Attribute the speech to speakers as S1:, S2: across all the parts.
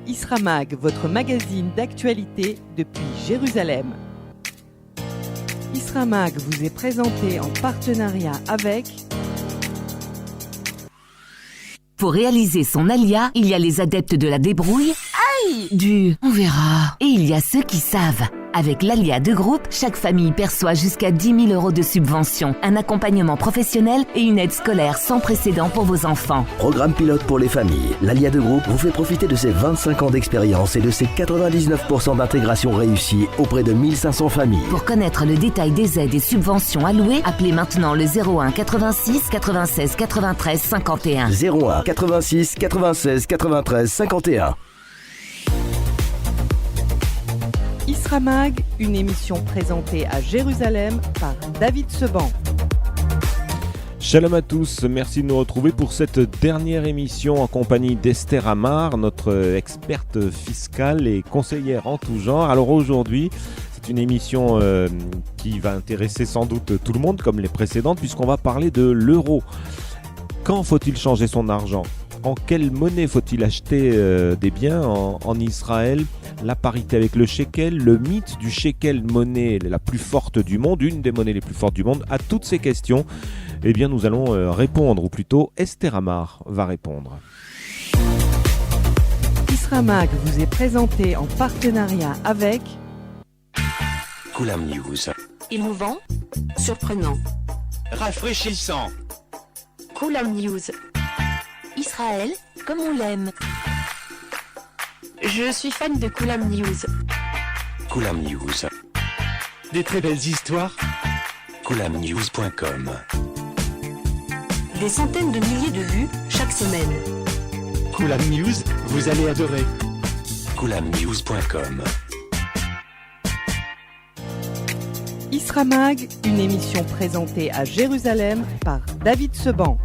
S1: Isramag, votre magazine d'actualité depuis Jérusalem. Isramag vous est présenté en partenariat avec...
S2: Pour réaliser son alia, il y a les adeptes de la débrouille, on verra. Et il y a ceux qui savent. Avec l'ALIA de groupe, chaque famille perçoit jusqu'à 10 000 € de subvention, un accompagnement professionnel et une aide scolaire sans précédent pour vos enfants.
S3: Programme pilote pour les familles. L'ALIA de groupe vous fait profiter de ses 25 ans d'expérience et de ses 99% d'intégration réussie auprès de 1500 familles.
S2: Pour connaître le détail des aides et subventions allouées, appelez maintenant le 01 86 96 93 51.
S3: 01 86 96 93 51.
S1: Isramag, une émission présentée à Jérusalem par David Seban.
S4: Shalom à tous, merci de nous retrouver pour cette dernière émission en compagnie d'Esther Amar, notre experte fiscale et conseillère en tout genre. Alors aujourd'hui, c'est une émission qui va intéresser sans doute tout le monde comme les précédentes puisqu'on va parler de l'euro. Quand faut-il changer son argent ? En quelle monnaie faut-il acheter des biens en Israël ? La parité avec le shekel, le mythe du shekel, monnaie la plus forte du monde, une des monnaies les plus fortes du monde. À toutes ces questions, eh bien, nous allons répondre, ou plutôt Esther Amar va répondre.
S1: Isramag vous est présenté en partenariat avec...
S5: Koulam News.
S6: Émouvant, surprenant.
S5: Rafraîchissant.
S6: Koulam News. Israël, comme on l'aime. Je suis fan de Koulam News.
S5: Koulam News. Des très belles histoires. KoulamNews.com.
S6: Des centaines de milliers de vues chaque semaine.
S5: Koulam News, vous allez adorer. KoulamNews.com.
S1: Isramag, une émission présentée à Jérusalem par David Seban.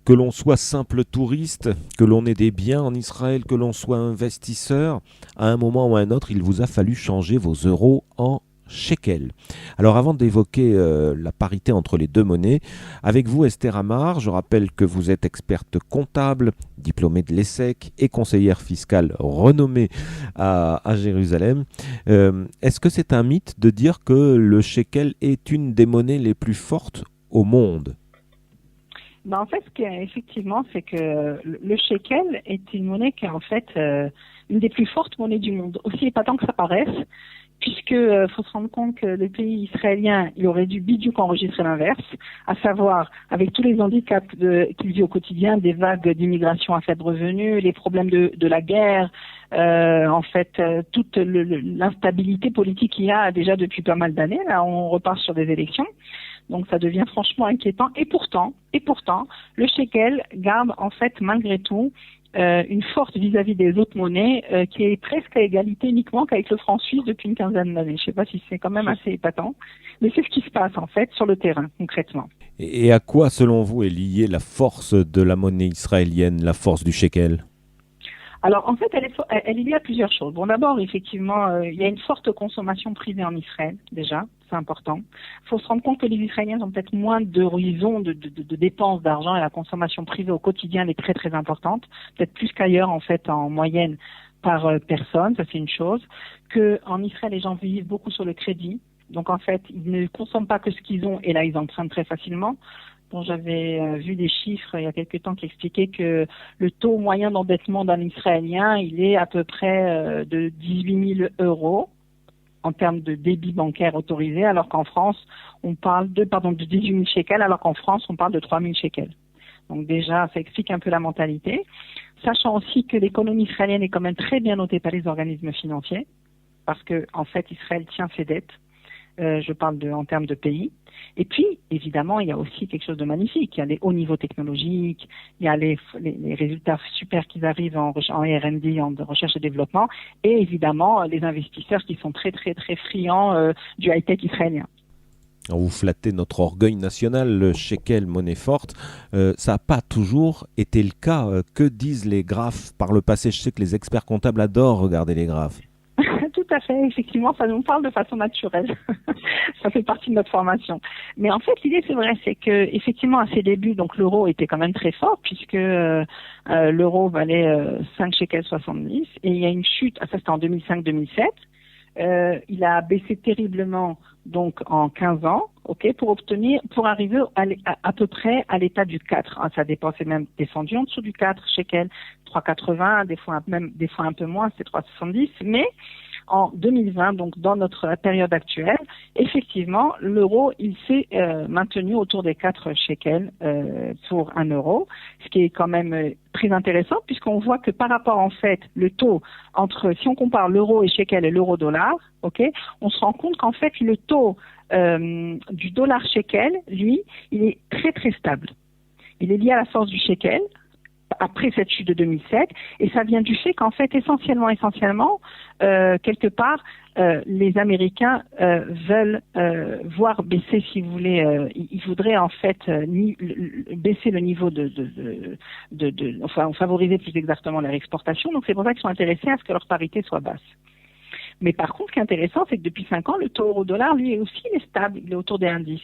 S4: Que l'on soit simple touriste, que l'on ait des biens en Israël, que l'on soit investisseur, à un moment ou à un autre, il vous a fallu changer vos euros en shekel. Alors avant d'évoquer la parité entre les deux monnaies, avec vous Esther Amar, je rappelle que vous êtes experte comptable, diplômée de l'ESSEC et conseillère fiscale renommée à Jérusalem. Est-ce que c'est un mythe de dire que le shekel est une des monnaies les plus fortes au monde ?
S7: En fait, ce qu'il y a effectivement, c'est que le shekel est une monnaie qui est en fait une des plus fortes monnaies du monde, aussi épatant que ça paraisse, puisque faut se rendre compte que le pays israélien, il aurait dû biduc enregistrer l'inverse, à savoir avec tous les handicaps qu'il vit au quotidien, des vagues d'immigration à faible revenu, les problèmes de la guerre, toute l'instabilité politique qu'il y a déjà depuis pas mal d'années. Là, on repart sur des élections. Donc ça devient franchement inquiétant. Et pourtant, le shekel garde en fait malgré tout une force vis-à-vis des autres monnaies qui est presque à égalité uniquement qu'avec le franc suisse depuis une quinzaine d'années. Je ne sais pas si c'est quand même assez épatant, mais c'est ce qui se passe en fait sur le terrain concrètement.
S4: Et à quoi selon vous est liée la force de la monnaie israélienne, la force du shekel ?
S7: Alors en fait, elle est liée à plusieurs choses. Bon, d'abord, effectivement, il y a une forte consommation privée en Israël, déjà, c'est important. Il faut se rendre compte que les Israéliens ont peut-être moins d'horizons de dépenses d'argent et la consommation privée au quotidien elle est très très importante, peut-être plus qu'ailleurs en fait en moyenne par personne, ça c'est une chose. Que en Israël, les gens vivent beaucoup sur le crédit, donc en fait, ils ne consomment pas que ce qu'ils ont et là ils empruntent très facilement. Bon, j'avais vu des chiffres il y a quelques temps qui expliquaient que le taux moyen d'endettement d'un Israélien, il est à peu près de 18 000 € en termes de débit bancaire autorisé, alors qu'en France, on parle de 18 000 shekels, alors qu'en France, on parle de 3 000 shekels. Donc déjà, ça explique un peu la mentalité. Sachant aussi que l'économie israélienne est quand même très bien notée par les organismes financiers, parce que en fait, Israël tient ses dettes. Je parle en termes de pays. Et puis, évidemment, il y a aussi quelque chose de magnifique. Il y a les hauts niveaux technologiques, il y a les résultats super qui arrivent en R&D, en recherche et développement, et évidemment, les investisseurs qui sont très, très, très friands du high-tech israélien.
S4: Vous flattez notre orgueil national, le shekel, monnaie forte. Ça n'a pas toujours été le cas. Que disent les graphes par le passé ? Je sais que les experts comptables adorent regarder les graphes.
S7: Tout à fait. Effectivement, ça nous parle de façon naturelle. Ça fait partie de notre formation. Mais en fait, l'idée, c'est vrai, c'est que effectivement, à ses débuts, donc l'euro était quand même très fort puisque l'euro valait 5 shekels 70 et il y a une chute. Ça, c'était en 2005-2007. Il a baissé terriblement donc en 15 ans, pour arriver à peu près à l'état du 4. Ça dépend, c'est même descendu en dessous du 4 shekels, 3,80, des fois un peu moins, c'est 3,70, mais en 2020, donc dans notre période actuelle, effectivement, l'euro, il s'est maintenu autour des 4 shekels pour 1 euro, ce qui est quand même très intéressant puisqu'on voit que par rapport en fait le taux entre, si on compare l'euro et shekel et l'euro-dollar, on se rend compte qu'en fait le taux du dollar shekel, lui, il est très très stable. Il est lié à la force du shekel après cette chute de 2007, et ça vient du fait qu'en fait essentiellement, quelque part, les Américains veulent voir baisser, si vous voulez, ils voudraient en fait baisser le niveau enfin favoriser plus exactement leur exportation. Donc c'est pour ça qu'ils sont intéressés à ce que leur parité soit basse. Mais par contre, ce qui est intéressant, c'est que depuis 5 ans, le taux euro-dollar, lui aussi, il est stable, il est autour des indices.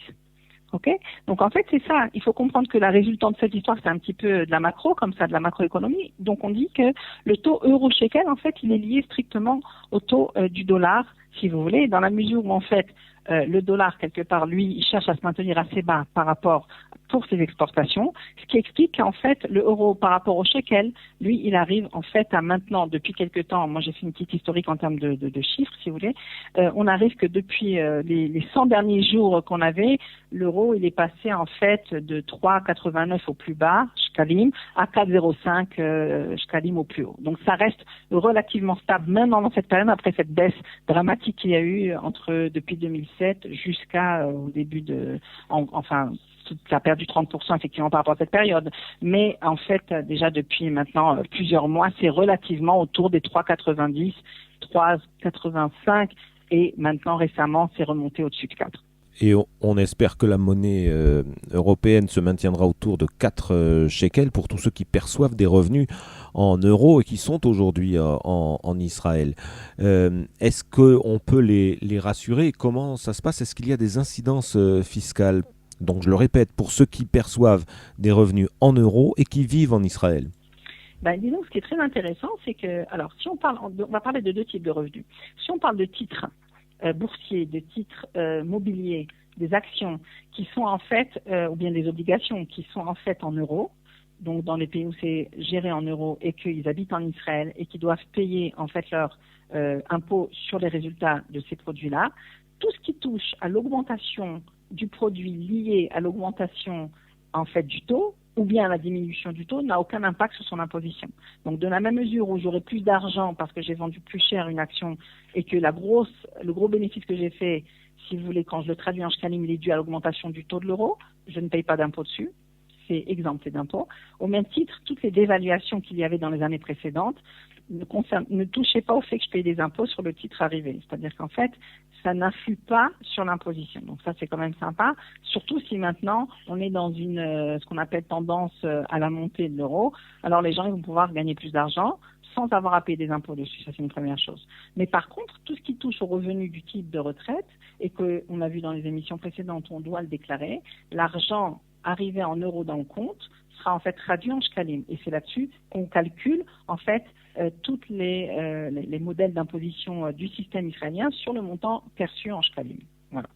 S7: Donc en fait, c'est ça. Il faut comprendre que la résultante de cette histoire, c'est un petit peu de la macro, comme ça, de la macroéconomie. Donc on dit que le taux euro-shekel, en fait, il est lié strictement au taux du dollar, si vous voulez, dans la mesure où en fait le dollar, quelque part, lui, il cherche à se maintenir assez bas par rapport pour ses exportations, ce qui explique qu'en fait, le euro par rapport au shekel, lui, il arrive en fait à maintenant, depuis quelques temps, moi j'ai fait une petite historique en termes de chiffres, si vous voulez, on arrive que depuis les 100 derniers jours qu'on avait, l'euro, il est passé en fait de 3,89 au plus bas, shkalim, à 4,05 shkalim au plus haut. Donc ça reste relativement stable, même dans cette période, après cette baisse dramatique qu'il y a eu depuis 2007 jusqu'à au début ça a perdu 30% effectivement par rapport à cette période. Mais en fait, déjà depuis maintenant plusieurs mois, c'est relativement autour des 3,90, 3,85 et maintenant récemment, c'est remonté au-dessus de 4.
S4: Et on espère que la monnaie européenne se maintiendra autour de 4 shekels pour tous ceux qui perçoivent des revenus en euros et qui sont aujourd'hui en Israël. Est-ce qu'on peut les rassurer? Comment ça se passe? Est-ce qu'il y a des incidences fiscales? Donc je le répète, pour ceux qui perçoivent des revenus en euros et qui vivent en Israël.
S7: Disons, ce qui est très intéressant, c'est que, alors si on va parler de 2 types de revenus. Si on parle de titres boursiers, de titres mobiliers, des actions qui sont en fait, ou bien des obligations qui sont en fait en euros, donc dans les pays où c'est géré en euros et qu'ils habitent en Israël et qui doivent payer en fait leur impôt sur les résultats de ces produits-là, tout ce qui touche à l'augmentation du produit lié à l'augmentation en fait du taux ou bien à la diminution du taux n'a aucun impact sur son imposition. Donc de la même mesure où j'aurai plus d'argent parce que j'ai vendu plus cher une action et que le gros bénéfice que j'ai fait, si vous voulez, quand je le traduis en shkalim, il est dû à l'augmentation du taux de l'euro, je ne paye pas d'impôt dessus, c'est exempté d'impôt. Au même titre, toutes les dévaluations qu'il y avait dans les années précédentes ne touchaient pas au fait que je paye des impôts sur le titre arrivé. C'est-à-dire qu'en fait, ça n'influe pas sur l'imposition. Donc ça, c'est quand même sympa, surtout si maintenant on est dans ce qu'on appelle tendance à la montée de l'euro. Alors les gens ils vont pouvoir gagner plus d'argent sans avoir à payer des impôts dessus. Ça, c'est une première chose. Mais par contre, tout ce qui touche aux revenus du type de retraite, et qu'on a vu dans les émissions précédentes, on doit le déclarer, l'argent arrivé en euros dans le compte sera en fait traduit en shkalim. Et c'est là-dessus qu'on calcule en fait tous les modèles d'imposition du système israélien sur le montant perçu en shkalim. Voilà.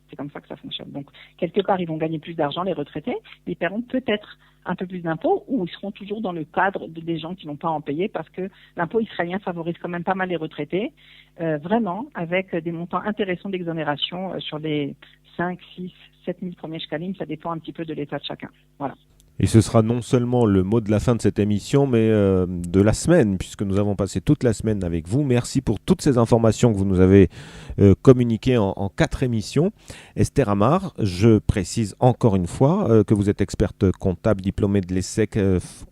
S7: C'est comme ça que ça fonctionne. Donc, quelque part, ils vont gagner plus d'argent, les retraités, ils paieront peut-être un peu plus d'impôts ou ils seront toujours dans le cadre des gens qui n'ont pas à en payer parce que l'impôt israélien favorise quand même pas mal les retraités, vraiment, avec des montants intéressants d'exonération sur les 5, 6, 7 000 premiers shkalim, ça dépend un petit peu de l'état de chacun. Voilà.
S4: Et ce sera non seulement le mot de la fin de cette émission, mais de la semaine, puisque nous avons passé toute la semaine avec vous. Merci pour toutes ces informations que vous nous avez communiquées en 4 émissions. Esther Amar, je précise encore une fois que vous êtes experte comptable, diplômée de l'ESSEC,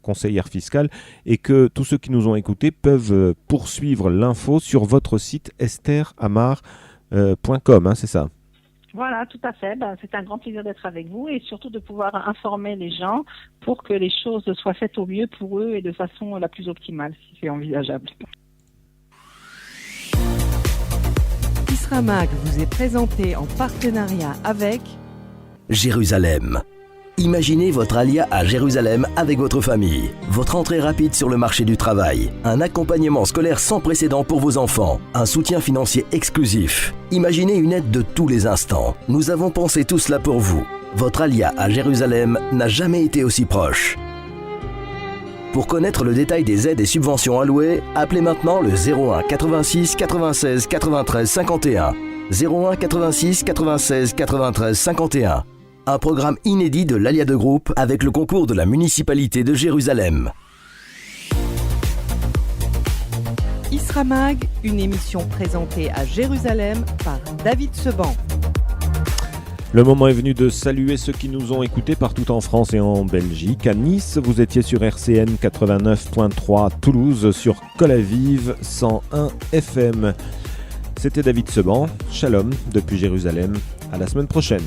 S4: conseillère fiscale, et que tous ceux qui nous ont écoutés peuvent poursuivre l'info sur votre site estherhamar.com, c'est ça?
S7: Voilà, tout à fait. C'est un grand plaisir d'être avec vous et surtout de pouvoir informer les gens pour que les choses soient faites au mieux pour eux et de façon la plus optimale, si c'est envisageable.
S1: Isramag vous est présenté en partenariat avec
S3: Jérusalem. Imaginez votre alia à Jérusalem avec votre famille. Votre entrée rapide sur le marché du travail. Un accompagnement scolaire sans précédent pour vos enfants. Un soutien financier exclusif. Imaginez une aide de tous les instants. Nous avons pensé tout cela pour vous. Votre alia à Jérusalem n'a jamais été aussi proche. Pour connaître le détail des aides et subventions allouées, appelez maintenant le 01 86 96 93 51. 01 86 96 93 51. Un programme inédit de l'Alia de Groupe avec le concours de la municipalité de Jérusalem.
S1: Isramag, une émission présentée à Jérusalem par David Seban.
S4: Le moment est venu de saluer ceux qui nous ont écoutés partout en France et en Belgique. À Nice, vous étiez sur RCN 89.3, Toulouse sur Col Aviv 101 FM. C'était David Seban. Shalom depuis Jérusalem. À la semaine prochaine.